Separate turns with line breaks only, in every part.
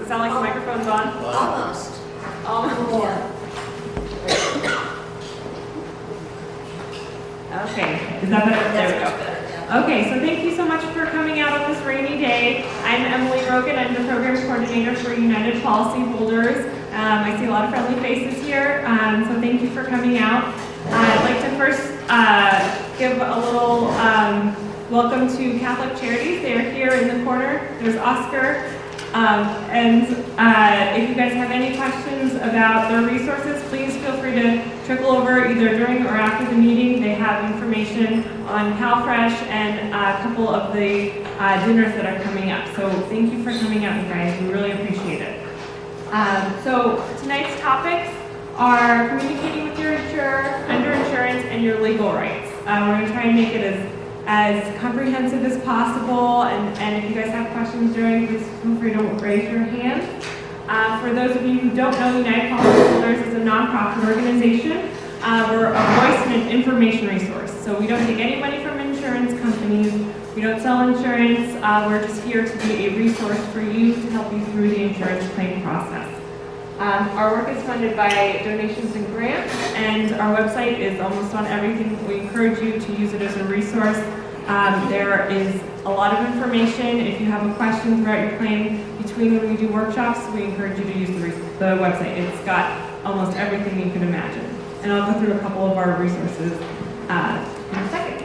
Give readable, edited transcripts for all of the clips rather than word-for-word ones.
it sound like the microphone's on?
Almost.
Almost. Okay, is that better? There we go. Okay, so thank you so much for coming out on this rainy day. I'm Emily Rogan. I'm the program coordinator for United Policyholders. I see a lot of friendly faces here, so thank you for coming out. I'd like to first give a little welcome to Catholic Charities. They are here in the corner. There's Oscar. If you guys have any questions about their resources, please feel free to trickle over either during or after the meeting. They have information on CalFresh and a couple of the dinners that are coming up. So thank you for coming out, you guys. We really appreciate it. So tonight's topics are communicating with your insurer, underinsurance, and your legal rights. We're going to try and make it as comprehensive as possible, and if you guys have questions during, please feel free to raise your hand. For those of you who don't know, United Policyholders is a nonprofit organization. We're a voice and an information resource. So we don't take any money from insurance companies. We don't sell insurance. We're just here to be a resource for you to help you through the insurance claim process. Our work is funded by donations and grants, and our website is almost on everything. We encourage you to use it as a resource. There is a lot of information. If you have a question throughout your claim between when we do workshops, we encourage you to use the website. It's got almost everything you can imagine. And I'll go through a couple of our resources in a second.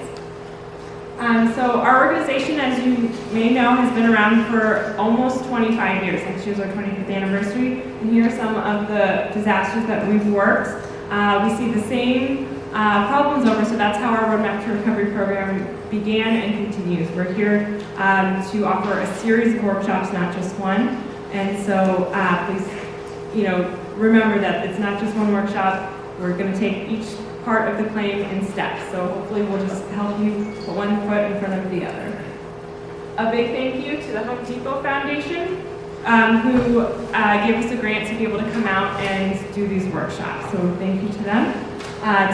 So our organization, as you may know, has been around for almost 25 years. Next year's our 25th anniversary. And here are some of the disasters that we've worked. We see the same problems over, so that's how our Roadmap to Recovery program began and continues. We're here to offer a series of workshops, not just one. And so please, remember that it's not just one workshop. We're going to take each part of the claim in steps. So hopefully we'll just help you put one foot in front of the other. A big thank you to the Home Depot Foundation, who gave us a grant to be able to come out and do these workshops. So thank you to them.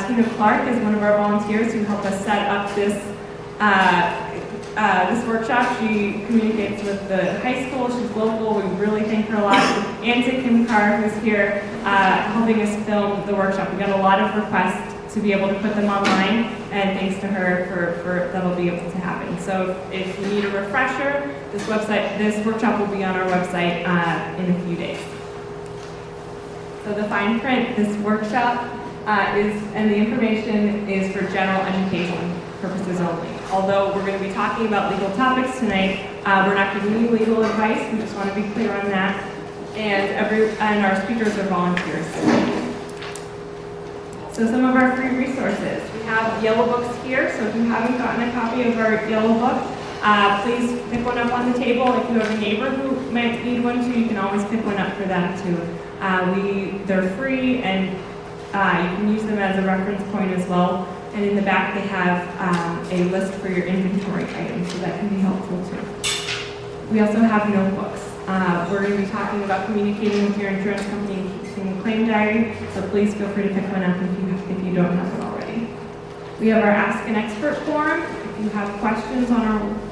Tina Clark is one of our volunteers who helped us set up this workshop. She communicates with the high school. She's local. We really thank her a lot. And to Kim Carr, who's here helping us film the workshop. We got a lot of requests to be able to put them online, and thanks to her for that'll be able to happen. So if you need a refresher, this workshop will be on our website in a few days. So the fine print, this workshop and the information is for general education purposes only. Although we're going to be talking about legal topics tonight, we're not giving you legal advice. We just want to be clear on that. And our speakers are volunteers. So some of our free resources. We have yellow books here, so if you haven't gotten a copy of our yellow book, please pick one up on the table. If you have a neighbor who might need one too, you can always pick one up for them too. They're free, and you can use them as a reference point as well. And in the back they have a list for your inventory items, so that can be helpful too. We also have notebooks. We're going to be talking about communicating with your insurance company and keeping a claim diary, so please feel free to pick one up if you don't have it already. We have our Ask an Expert forum. If you have questions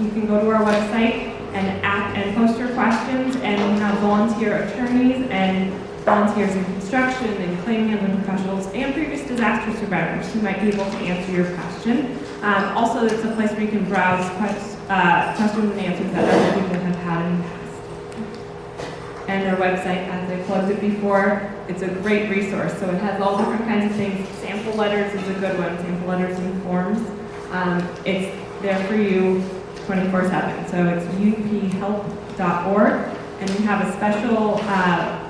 you can go to our website and post your questions, and we have volunteer attorneys and volunteers in construction and claim handling professionals and previous disaster survivors who might be able to answer your question. Also, it's a place where you can browse questions and answers that other people have had in the past. And our website, as I plugged it before, it's a great resource. So it has all different kinds of things. Sample letters is a good one, sample letters and forms. It's there for you 24/7. So it's uphelp.org. And we have a special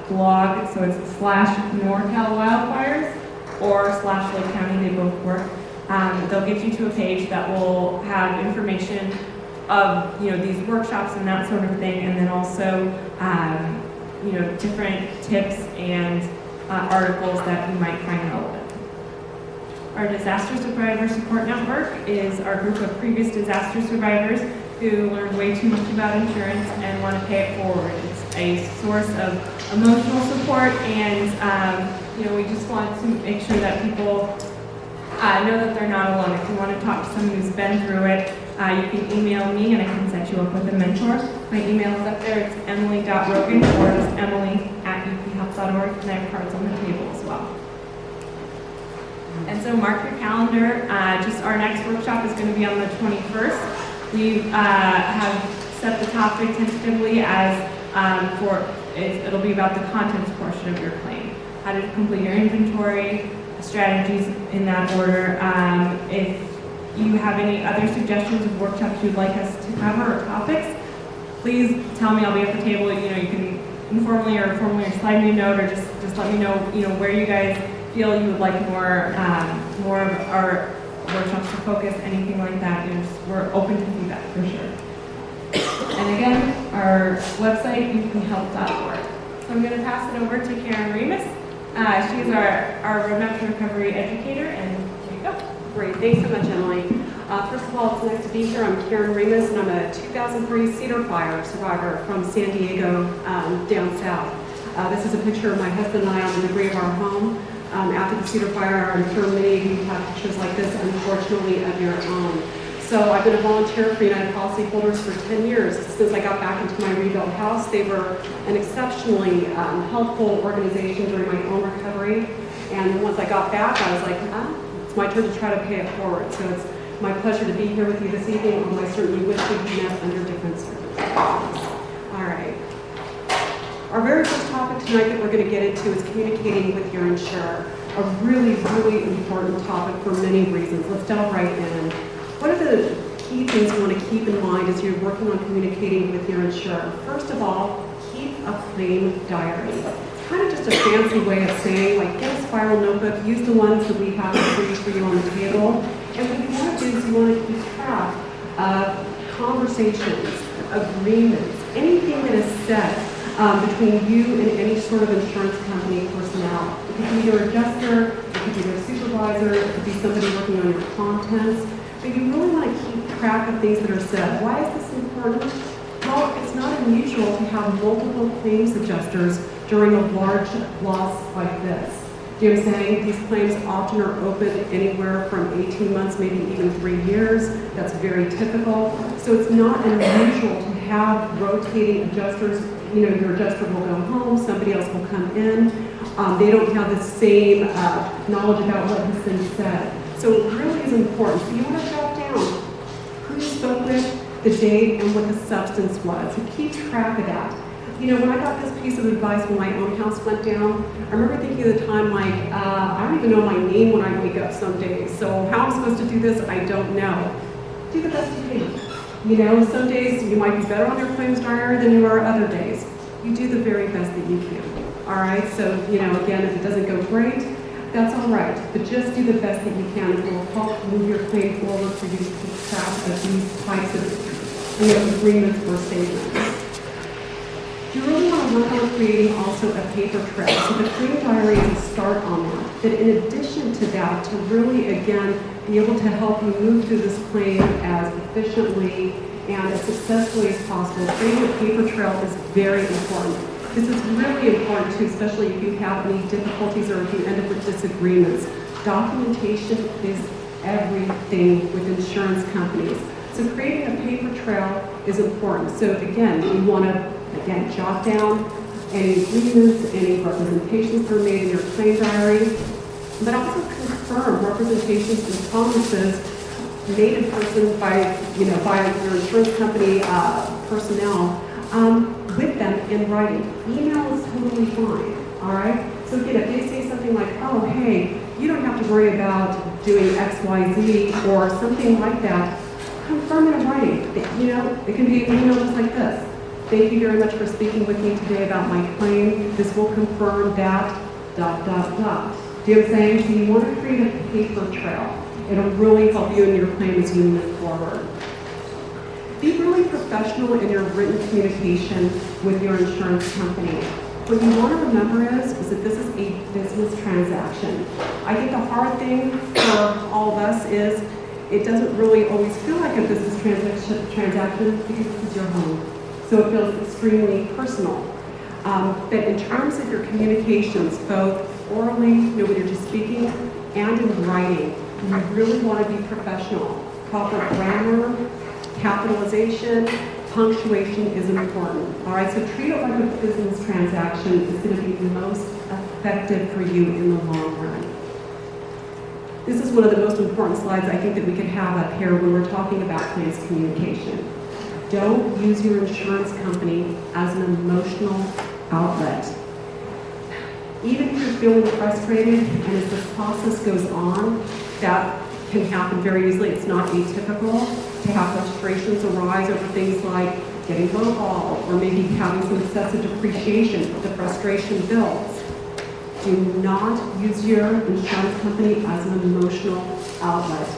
blog, so it's /NorCal Wildfires or /Lake County, they both work. They'll get you to a page that will have information of these workshops and that sort of thing, and then also different tips and articles that you might find relevant. Our Disaster Survivor Support Network is our group of previous disaster survivors who learned way too much about insurance and want to pay it forward. It's a source of emotional support, and we just want to make sure that people know that they're not alone. If you want to talk to someone who's been through it, you can email me and I can set you up with a mentor. My email is up there. It's emily.rogan or just emily@uphelps.org, and I have cards on the table as well. And so mark your calendar. Just our next workshop is going to be on the 21st. We have set the topic tentatively as it'll be about the contents portion of your claim. How to complete your inventory, strategies in that order. If you have any other suggestions of workshops you'd like us to cover or topics, please tell me. I'll be at the table. You can informally or formally slide me a note, or just let me know where you guys feel you would like more of our workshops to focus, anything like that. We're open to feedback for sure. And again, our website, uphelp.org. So I'm going to pass it over to Karen Remus. She's our Roadmap to Recovery educator, and here you go.
Great, thanks so much, Emily. First of all, it's nice to be here. I'm Karen Remus, and I'm a 2003 Cedar Fire survivor from San Diego, down south. This is a picture of my husband and I on the debris of our home. After the Cedar Fire, I'm sure many of you have pictures like this, unfortunately, of your own. So I've been a volunteer for United Policyholders for 10 years. Since I got back into my rebuilt house, they were an exceptionally helpful organization during my own recovery. And once I got back, I was like, it's my turn to try to pay it forward. So it's my pleasure to be here with you this evening, although I certainly wish we'd met under different circumstances. All right. Our very first topic tonight that we're going to get into is communicating with your insurer. A really, really important topic for many reasons. Let's delve right in. What are the key things you want to keep in mind as you're working on communicating with your insurer? First of all, keep a claim diary. It's kind of just a fancy way of saying, like, get a spiral notebook, use the ones that we have free for you on the table. And what you want to do is you want to keep track of conversations, agreements, anything that is said between you and any sort of insurance company personnel. It could be your adjuster, it could be your supervisor, it could be somebody working on your contents. But you really want to keep track of things that are said. Why is this important? Well, it's not unusual to have multiple claims adjusters during a large loss like this. Do you know what I'm saying? These claims often are open anywhere from 18 months, maybe even 3 years. That's very typical. So it's not unusual to have rotating adjusters. Your adjuster will go home, somebody else will come in. They don't have the same knowledge about what has been said. So it really is important. So you want to jot down who you spoke with, the date, and what the substance was. So keep track of that. When I got this piece of advice when my own house went down, I remember thinking at the time, like, I don't even know my name when I wake up some days. So how I'm supposed to do this, I don't know. Do the best you can. Some days you might be better on your claims diary than you are other days. You do the very best that you can. All right? So, again, if it doesn't go great, that's all right. But just do the best that you can. It will help move your claim forward for you to keep track of these types of agreements or statements. You really want to work on creating also a paper trail. So the claim diary is a start on that. But in addition to that, to really, again, be able to help you move through this claim as efficiently and as successfully as possible, creating a paper trail is very important. This is really important too, especially if you have any difficulties or if you end up with disagreements. Documentation is everything with insurance companies. So creating a paper trail is important. So again, you want to jot down any agreements, any representations that are made in your claim diary, but also confirm representations and promises made in person by your insurance company personnel with them in writing. Email is totally fine, all right? So again, if they say something like, oh, hey, you don't have to worry about doing X, Y, Z, or something like that, confirm it in writing. It can be an email just like this. Thank you very much for speaking with me today about my claim. This will confirm that, ... Do you know what I'm saying? So you want to create a paper trail. It'll really help you in your claim as you move forward. Be really professional in your written communication with your insurance company. What you want to remember is that this is a business transaction. I think the hard thing for all of us is it doesn't really always feel like a business transaction because this is your home. So it feels extremely personal. But in terms of your communications, both orally, when you're just speaking, and in writing, you really want to be professional. Proper grammar, capitalization, punctuation is important. All right, so treat it like a business transaction is going to be the most effective for you in the long run. This is one of the most important slides I think that we could have up here when we're talking about claims communication. Don't use your insurance company as an emotional outlet. Even if you're feeling frustrated and as this process goes on, that can happen very easily. It's not atypical to have frustrations arise over things like getting lowballed or maybe having some excessive depreciation. The frustration builds. Do not use your insurance company as an emotional outlet.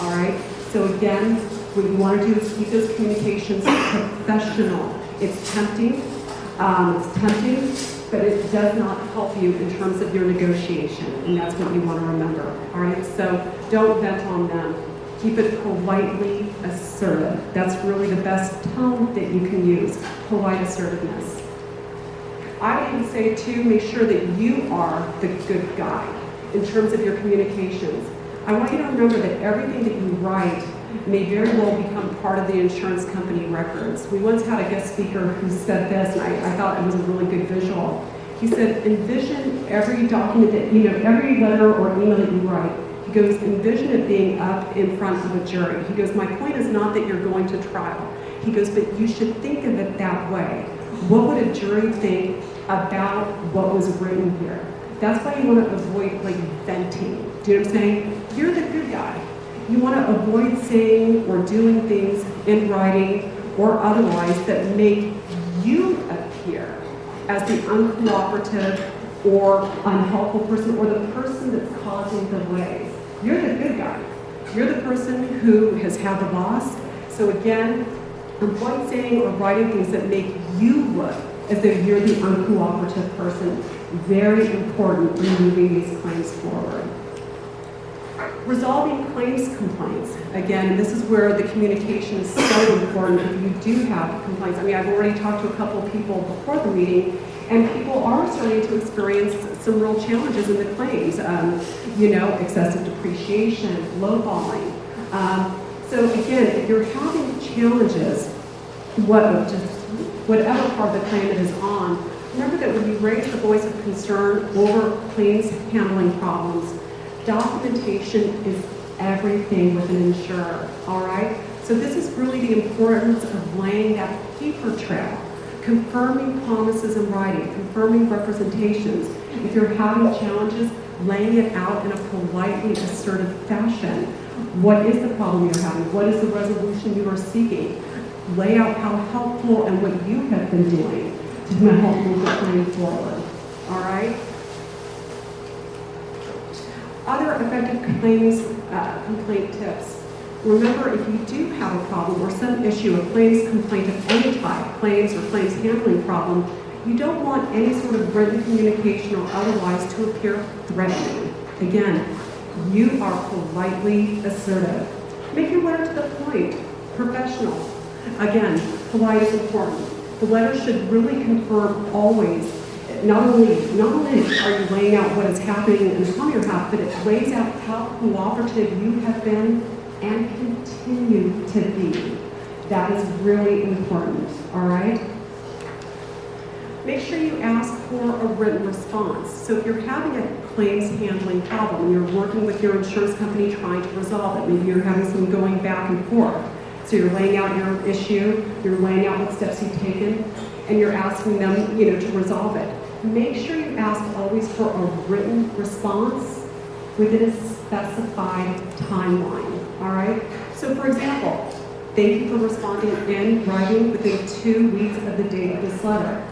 All right? So again, what you want to do is keep those communications professional. It's tempting, but it does not help you in terms of your negotiation, and that's what you want to remember. All right? So don't vent on them. Keep it politely assertive. That's really the best tone that you can use, polite assertiveness. I would even say, too, make sure that you are the good guy in terms of your communications. I want you to remember that everything that you write may very well become part of the insurance company records. We once had a guest speaker who said this, and I thought it was a really good visual. He said, envision every document that, every letter or email that you write. He goes, envision it being up in front of a jury. He goes, my point is not that you're going to trial. He goes, but you should think of it that way. What would a jury think about what was written here? That's why you want to avoid venting. Do you know what I'm saying? You're the good guy. You want to avoid saying or doing things in writing or otherwise that make you appear as the uncooperative or unhelpful person or the person that's causing delays. You're the good guy. You're the person who has had the loss. So again, avoid saying or writing things that make you look as though you're the uncooperative person. Very important in moving these claims forward. Resolving claims complaints. Again, this is where the communication is so important if you do have complaints. I mean, I've already talked to a couple of people before the meeting, and people are starting to experience some real challenges in the claims. Excessive depreciation, lowballing. So again, if you're having challenges, whatever part of the claim it is on, remember that when you raise the voice of concern over claims handling problems, documentation is everything with an insurer, all right? So this is really the importance of laying that paper trail, confirming promises in writing, confirming representations. If you're having challenges, laying it out in a politely assertive fashion. What is the problem you're having? What is the resolution you are seeking? Lay out how helpful and what you have been doing to help move the claim forward, all right? Other effective claims complaint tips. Remember, if you do have a problem or some issue, a claims complaint of any type, claims or claims handling problem, you don't want any sort of written communication or otherwise to appear threatening. Again, you are politely assertive. Make your letter to the point, professional. Again, polite is important. The letter should really confirm always. Not only are you laying out what is happening on your behalf, but it lays out how cooperative you have been and continue to be. That is really important, all right? Make sure you ask for a written response. So if you're having a claims handling problem, you're working with your insurance company trying to resolve it, maybe you're having some going back and forth. So you're laying out your issue, you're laying out what steps you've taken, and you're asking them, to resolve it. Make sure you ask always for a written response within a specified timeline, all right? So for example, thank you for responding in writing within 2 weeks of the date of this letter.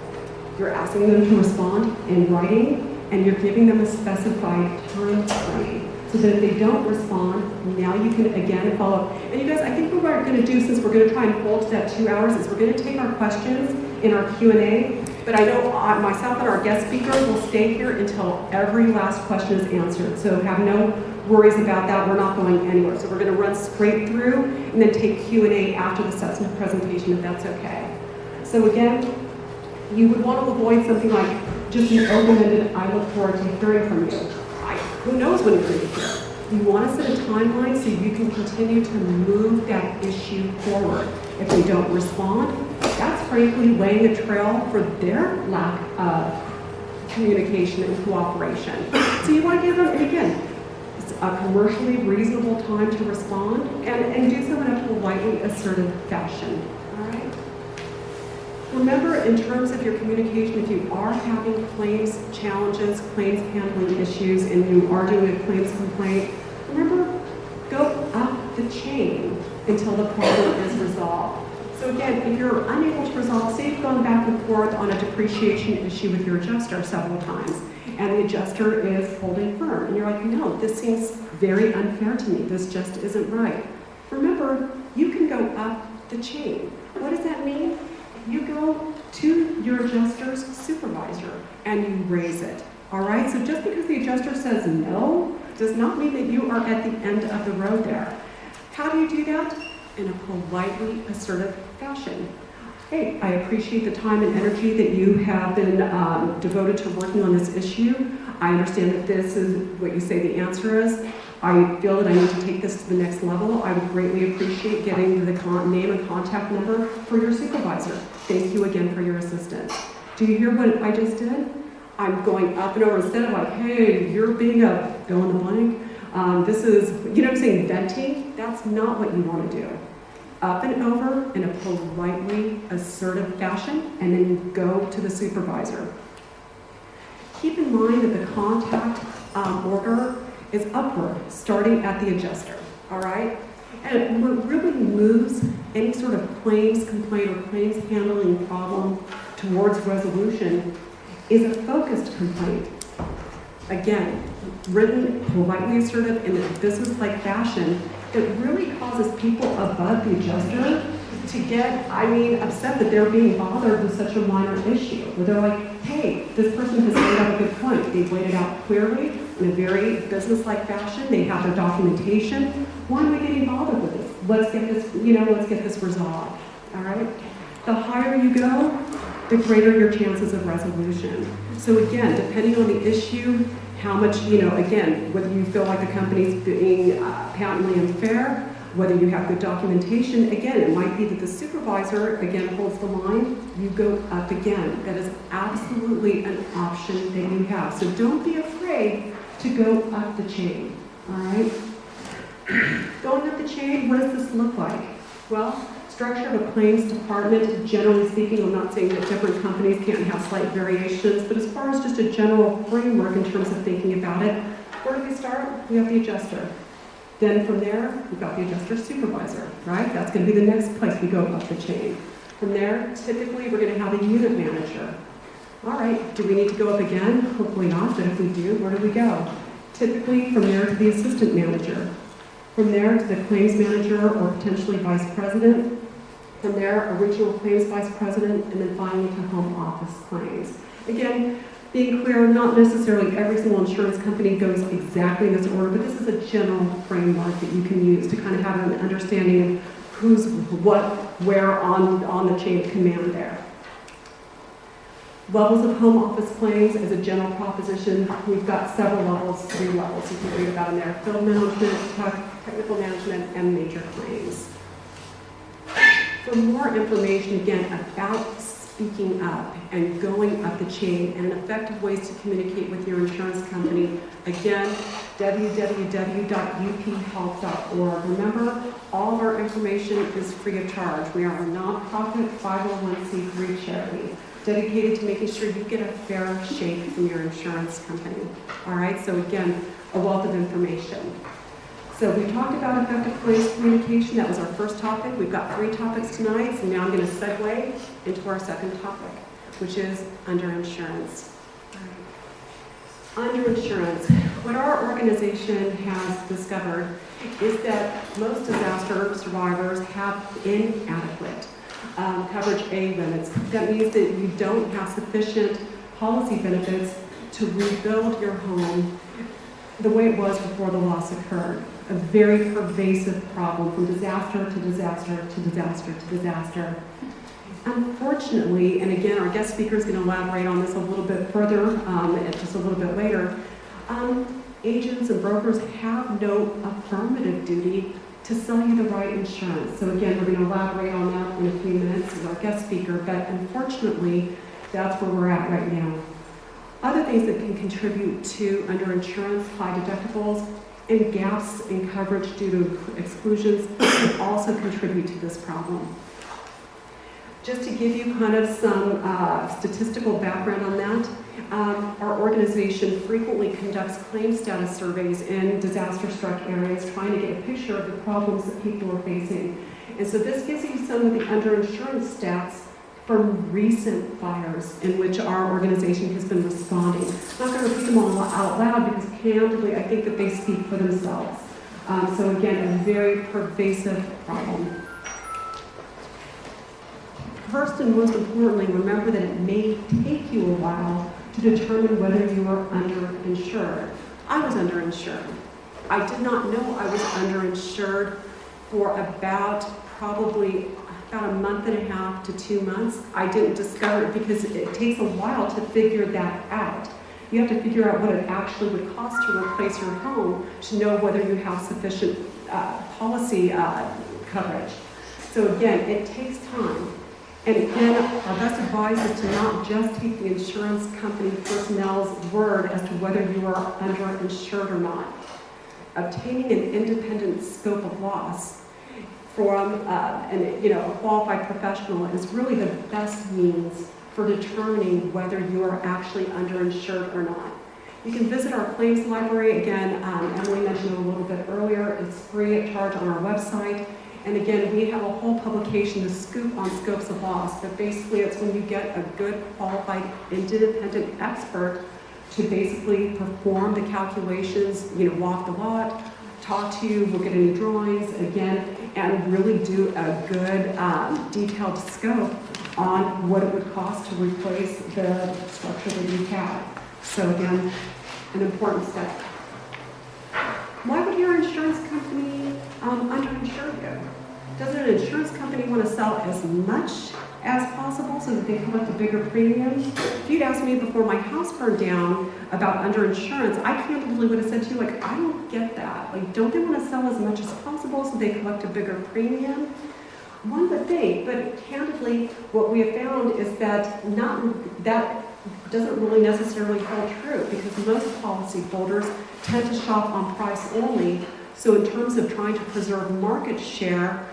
You're asking them to respond in writing, and you're giving them a specified time frame. So that if they don't respond, now you can again follow. And you guys, I think what we're going to do, since we're going to try and hold to that 2 hours, is we're going to take our questions in our Q&A. But I know myself and our guest speaker will stay here until every last question is answered. So have no worries about that. We're not going anywhere. So we're going to run straight through and then take Q&A after the substantive presentation, if that's okay. So again, you would want to avoid something like just an open-ended, I look forward to hearing from you. Who knows when you're going to hear? You want to set a timeline so you can continue to move that issue forward. If they don't respond, that's frankly laying a trail for their lack of communication and cooperation. So you want to give them, and again, a commercially reasonable time to respond and do so in a politely assertive fashion. All right? Remember, in terms of your communication, if you are having claims challenges, claims handling issues, and you are doing a claims complaint, remember, go up the chain until the problem is resolved. So again, if you're unable to resolve, say you've gone back and forth on a depreciation issue with your adjuster several times, and the adjuster is holding firm, and you're like, no, this seems very unfair to me, this just isn't right. Remember, you can go up the chain. What does that mean? You go to your adjuster's supervisor and you raise it. All right, so just because the adjuster says no, does not mean that you are at the end of the road there. How do you do that? In a politely assertive fashion. Hey, I appreciate the time and energy that you have been devoted to working on this issue. I understand that this is what you say the answer is. I feel that I need to take this to the next level. I would greatly appreciate getting the name and contact number for your supervisor. Thank you again for your assistance. Do you hear what I just did? I'm going up and over instead of like, hey, you're being a fill in the blank. This is, you know what I'm saying, venting. That's not what you want to do. Up and over in a politely assertive fashion, and then you go to the supervisor. Keep in mind that the contact order is upward, starting at the adjuster, all right? And what really moves any sort of claims complaint or claims handling problem towards resolution is a focused complaint. Again, written politely assertive in a business-like fashion that really causes people above the adjuster to get, upset that they're being bothered with such a minor issue. Where they're like, hey, this person has laid out a good point. They've laid it out clearly in a very business-like fashion. They have their documentation. Why am I getting bothered with this? Let's get this resolved, all right? The higher you go, the greater your chances of resolution. So again, depending on the issue, how much, again, whether you feel like the company's being patently unfair, whether you have good documentation, again, it might be that the supervisor, again, holds the line, you go up again. That is absolutely an option that you have. So don't be afraid to go up the chain, all right? Going up the chain, what does this look like? Well, structure of a claims department, generally speaking, I'm not saying that different companies can't have slight variations, but as far as just a general framework in terms of thinking about it, where do we start? We have the adjuster. Then from there, we've got the adjuster supervisor, right? That's going to be the next place we go up the chain. From there, typically, we're going to have a unit manager. All right, do we need to go up again? Hopefully not, but if we do, where do we go? Typically, from there to the assistant manager. From there to the claims manager or potentially vice president. From there, a regional claims vice president, and then finally to home office claims. Again, being clear, not necessarily every single insurance company goes exactly in this order, but this is a general framework that you can use to kind of have an understanding of who's what, where on the chain of command there. Levels of home office claims as a general proposition, we've got several levels, 3 levels you can read about in there. Field management, technical management, and major claims. For more information, again, about speaking up and going up the chain and effective ways to communicate with your insurance company, again, www.uphealth.org. Remember, all of our information is free of charge. We are a nonprofit 501c3 charity dedicated to making sure you get a fair shake from your insurance company. All right, so again, a wealth of information. So we talked about effective claims communication. That was our first topic. We've got 3 topics tonight, so now I'm going to segue into our second topic, which is underinsurance. Underinsurance. What our organization has discovered is that most disaster survivors have inadequate coverage A limits. That means that you don't have sufficient policy benefits to rebuild your home the way it was before the loss occurred. A very pervasive problem from disaster to disaster to disaster to disaster. Unfortunately, and again, our guest speaker is going to elaborate on this a little bit further, just a little bit later, agents and brokers have no affirmative duty to sell you the right insurance. So again, we're going to elaborate on that in a few minutes with our guest speaker, but unfortunately, that's where we're at right now. Other things that can contribute to underinsurance, high deductibles, and gaps in coverage due to exclusions can also contribute to this problem. Just to give you kind of some statistical background on that, our organization frequently conducts claim status surveys in disaster-struck areas, trying to get a picture of the problems that people are facing. And so this gives you some of the underinsurance stats from recent fires in which our organization has been responding. I'm not going to repeat them all out loud because candidly, I think that they speak for themselves. So again, a very pervasive problem. First and most importantly, remember that it may take you a while to determine whether you are underinsured. I was underinsured. I did not know I was underinsured for probably about a month and a half to 2 months. I didn't discover it because it takes a while to figure that out. You have to figure out what it actually would cost to replace your home to know whether you have sufficient policy coverage. So again, it takes time. And again, our best advice is to not just take the insurance company personnel's word as to whether you are underinsured or not. Obtaining an independent scope of loss from a qualified professional is really the best means for determining whether you are actually underinsured or not. You can visit our claims library. Again, Emily mentioned it a little bit earlier. It's free of charge on our website. And again, we have a whole publication, The Scoop on Scopes of Loss, but basically it's when you get a good, qualified, independent expert to basically perform the calculations, walk the lot, talk to you, look at any drawings, again, and really do a good, detailed scope on what it would cost to replace the structure that you have. So again, an important step. Why would your insurance company underinsure you? Doesn't an insurance company want to sell as much as possible so that they collect a bigger premium? If you'd asked me before my house burned down about underinsurance, I candidly would have said to you, I don't get that. Don't they want to sell as much as possible so they collect a bigger premium? One would think, but candidly, what we have found is that that doesn't really necessarily hold true because most policyholders tend to shop on price only. So in terms of trying to preserve market share,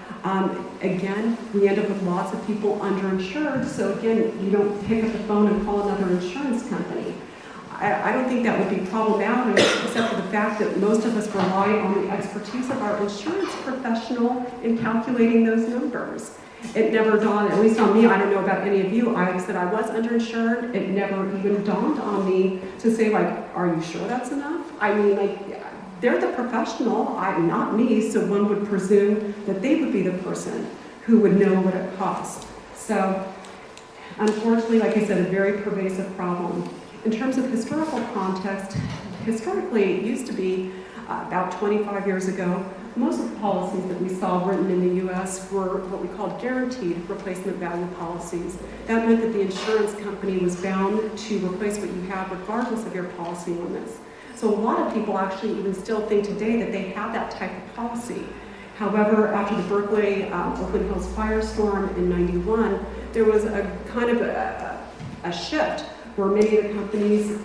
again, we end up with lots of people underinsured. So again, you don't pick up the phone and call another insurance company. I don't think that would be problematic, except for the fact that most of us rely on the expertise of our insurance professional in calculating those numbers. It never dawned, at least on me, I don't know about any of you, I said I was underinsured. It never even dawned on me to say, are you sure that's enough? I mean, they're the professional, not me, so one would presume that they would be the person who would know what it costs. So, unfortunately, like I said, a very pervasive problem. In terms of historical context, historically it used to be about 25 years ago, most of the policies that we saw written in the U.S. were what we called guaranteed replacement value policies. That meant that the insurance company was bound to replace what you have regardless of your policy limits. So a lot of people actually even still think today that they have that type of policy. However, after the Berkeley Oakland Hills firestorm in '91, there was a kind of a shift where many of the companies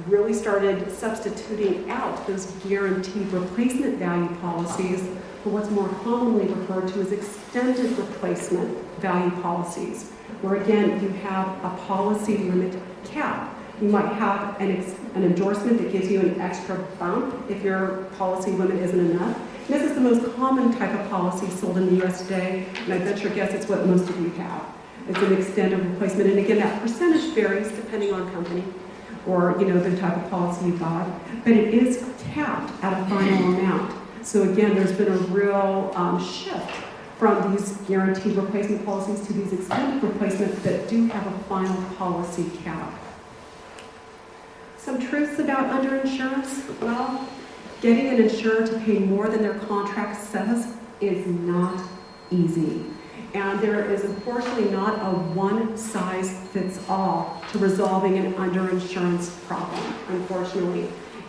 really started substituting out those guaranteed replacement value policies for what's more commonly referred to as extended replacement value policies, where again you have a policy limit cap. You might have an endorsement that gives you an extra bump if your policy limit isn't enough. And this is the most common type of policy sold in the US today, and I venture guess it's what most of you have. It's an extended replacement, and again that percentage varies depending on company or the type of policy you bought, but it is capped at a final amount. So again, there's been a real shift from these guaranteed replacement policies to these extended replacements that do have a final policy cap. Some truths about underinsurance. Well, getting an insurer to pay more than their contract says is not easy. And there is unfortunately not a one-size-fits-all to resolving an underinsurance problem, unfortunately.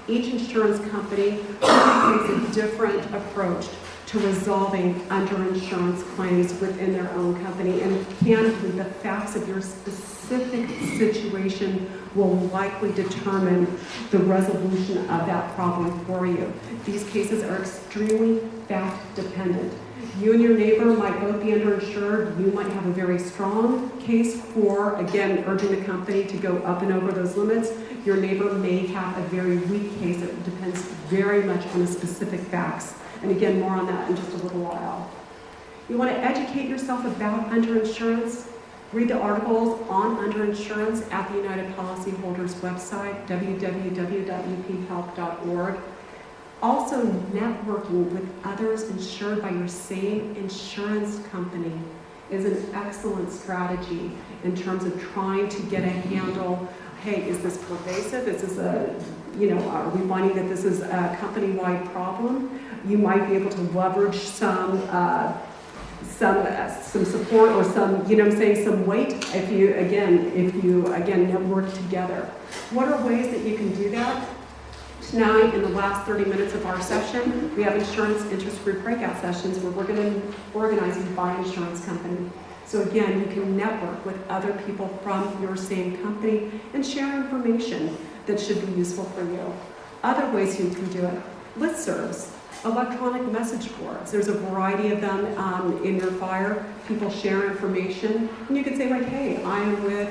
Each insurance company takes a different approach to resolving underinsurance claims within their own company, and candidly, the facts of your specific situation will likely determine the resolution of that problem for you. These cases are extremely fact dependent. You and your neighbor might both be underinsured. You might have a very strong case for, again, urging the company to go up and over those limits. Your neighbor may have a very weak case. It depends very much on the specific facts. And again, more on that in just a little while. You want to educate yourself about underinsurance? Read the articles on underinsurance at the United Policyholders website, www.uphelp.org. Also, networking with others insured by your same insurance company is an excellent strategy in terms of trying to get a handle. Hey, is this pervasive? Is this are we finding that this is a company-wide problem? You might be able to leverage some support or some weight if you network together. What are ways that you can do that? Tonight, in the last 30 minutes of our session, we have insurance interest group breakout sessions where we're going to organize you by insurance company. So again, you can network with other people from your same company and share information that should be useful for you. Other ways you can do it: listservs, electronic message boards. There's a variety of them in your fire. People share information, and you can say like, hey, I am with,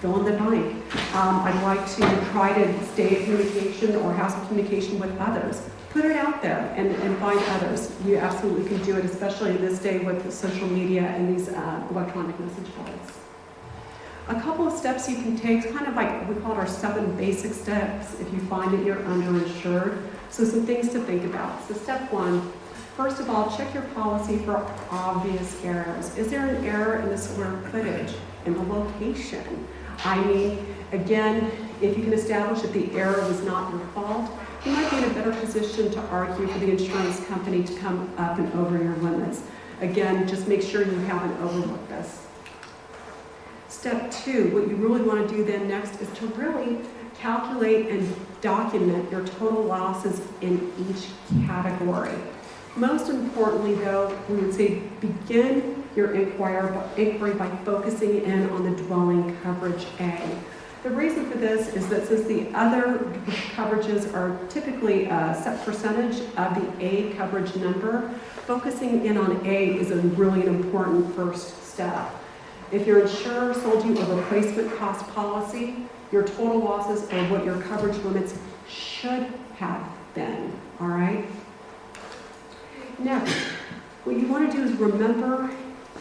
fill in the blank. I'd like to try to stay in communication or have some communication with others. Put it out there and find others. You absolutely can do it, especially in this day with social media and these electronic message boards. A couple of steps you can take, kind of like we call it our 7 basic steps if you find that you're underinsured. So some things to think about. So step 1, first of all, check your policy for obvious errors. Is there an error in the square footage, in the location? I mean, again, if you can establish that the error was not your fault, you might be in a better position to argue for the insurance company to come up and over your limits. Again, just make sure you haven't overlooked this. Step 2, what you really want to do then next is to really calculate and document your total losses in each category. Most importantly, though, we would say begin your inquiry by focusing in on the dwelling coverage A. The reason for this is that since the other coverages are typically a set percentage of the A coverage number, focusing in on A is a really important first step. If your insurer sold you a replacement cost policy, your total losses are what your coverage limits should have been, all right? Next, what you want to do is remember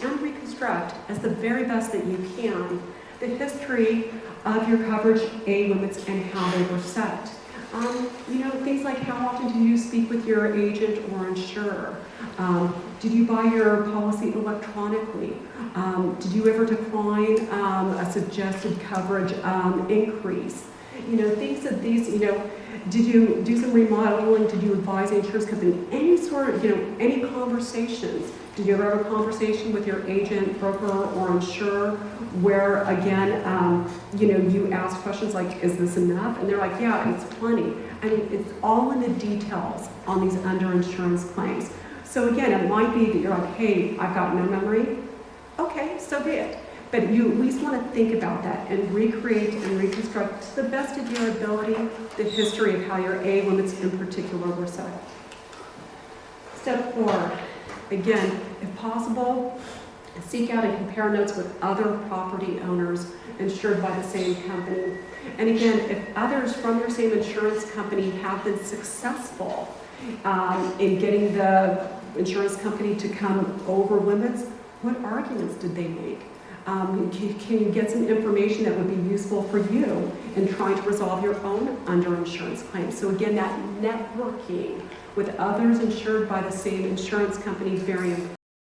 and reconstruct as the very best that you can the history of your coverage A limits and how they were set. Things like how often do you speak with your agent or insurer? Did you buy your policy electronically? Did you ever decline a suggested coverage increase? Things of these, did you do some remodeling? Did you advise the insurance company? Any sort of, any conversations? Did you ever have a conversation with your agent, broker, or insurer where, again, you ask questions like, is this enough? And they're like, yeah, it's plenty. I mean, it's all in the details on these underinsurance claims. So again, it might be that you're like, hey, I've got no memory. Okay, so be it. But you at least want to think about that and recreate and reconstruct to the best of your ability the history of how your A limits in particular were set. Step 4, again, if possible, seek out and compare notes with other property owners insured by the same company. And again, if others from your same insurance company have been successful in getting the insurance company to come over limits, what arguments did they make? Can you get some information that would be useful for you in trying to resolve your own underinsurance claims? So again, that networking with others insured by the same insurance company is very important.